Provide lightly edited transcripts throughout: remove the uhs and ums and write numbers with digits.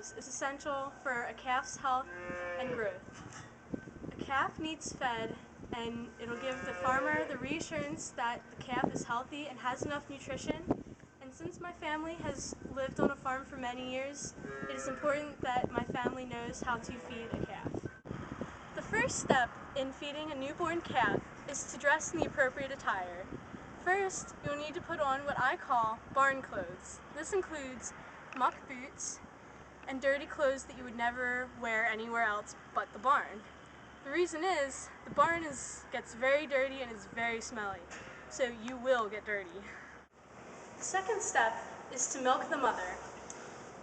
knows is essential for a calf's health and growth. A calf needs fed, and it'll give the farmer the reassurance that the calf is healthy and has enough nutrition. And since my family has lived on a farm for many years, it is important that my family knows how to feed a calf. The first step in feeding a newborn calf is to dress in the appropriate attire. First, you'll need to put on what I call barn clothes. This includes muck boots and dirty clothes that you would never wear anywhere else but the barn. The reason is, the barn gets very dirty and is very smelly, so you will get dirty. The second step is to milk the mother.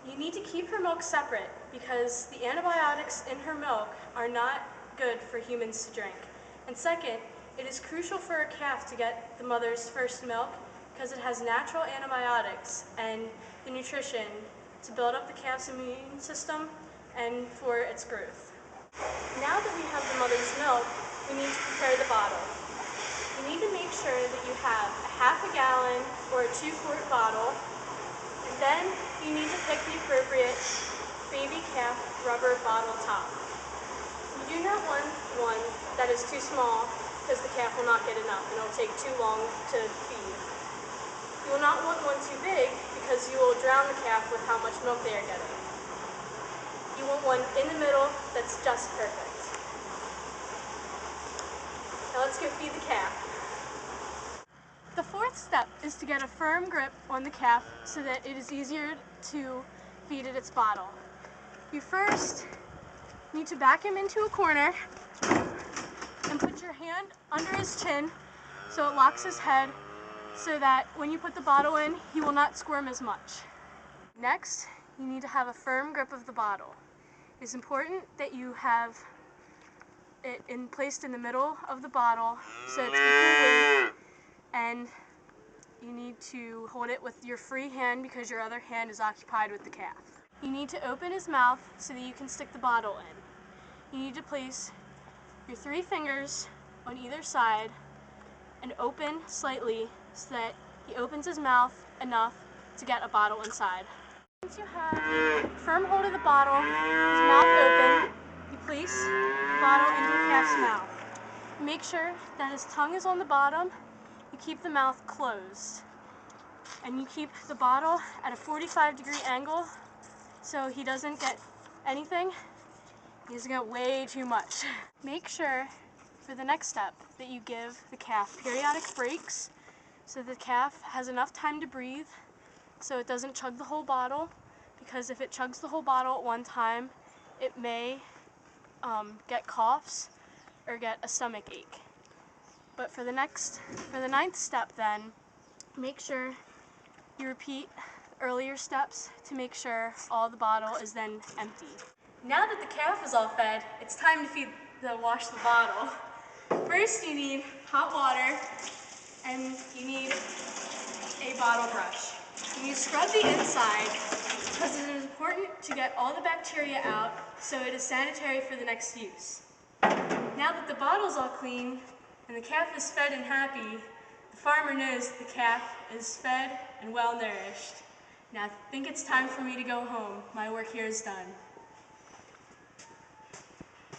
You need to keep her milk separate because the antibiotics in her milk are not good for humans to drink. And second, it is crucial for a calf to get the mother's first milk because it has natural antibiotics and the nutrition to build up the calf's immune system and for its growth. Now that we have the mother's milk, we need to prepare the bottle. You need to make sure that you have a half a gallon or a 2-quart bottle, and then you need to pick the appropriate baby calf rubber bottle top. You do not want one that is too small because the calf will not get enough and it will take too long to feed. You will not want one too big because you will drown the calf with how much milk they are getting. You want one in the middle that's just perfect. Now let's go feed the calf. The fourth step is to get a firm grip on the calf so that it is easier to feed it its bottle. You first need to back him into a corner and put your hand under his chin so it locks his head so that when you put the bottle in, he will not squirm as much. Next, you need to have a firm grip of the bottle. It's important that you have it placed in the middle of the bottle so it's equal weight, and you need to hold it with your free hand because your other hand is occupied with the calf. You need to open his mouth so that you can stick the bottle in. You need to place your 3 fingers on either side and open slightly so that he opens his mouth enough to get a bottle inside. Once you have a firm hold of the bottle, his mouth open, you place the bottle into the calf's mouth. Make sure that his tongue is on the bottom. You keep the mouth closed. And you keep the bottle at a 45-degree angle so he doesn't get anything. He doesn't get way too much. Make sure for the next step that you give the calf periodic breaks so the calf has enough time to breathe so it doesn't chug the whole bottle, because if it chugs the whole bottle at one time, it may get coughs or get a stomach ache. But for the 9th step then, make sure you repeat earlier steps to make sure all the bottle is then empty. Now that the calf is all fed, it's time to wash the bottle. First you need hot water and you need a bottle brush. You scrub the inside because it is important to get all the bacteria out so it is sanitary for the next use. Now that the bottle's all clean and the calf is fed and happy, the farmer knows the calf is fed and well nourished. Now I think it's time for me to go home. My work here is done.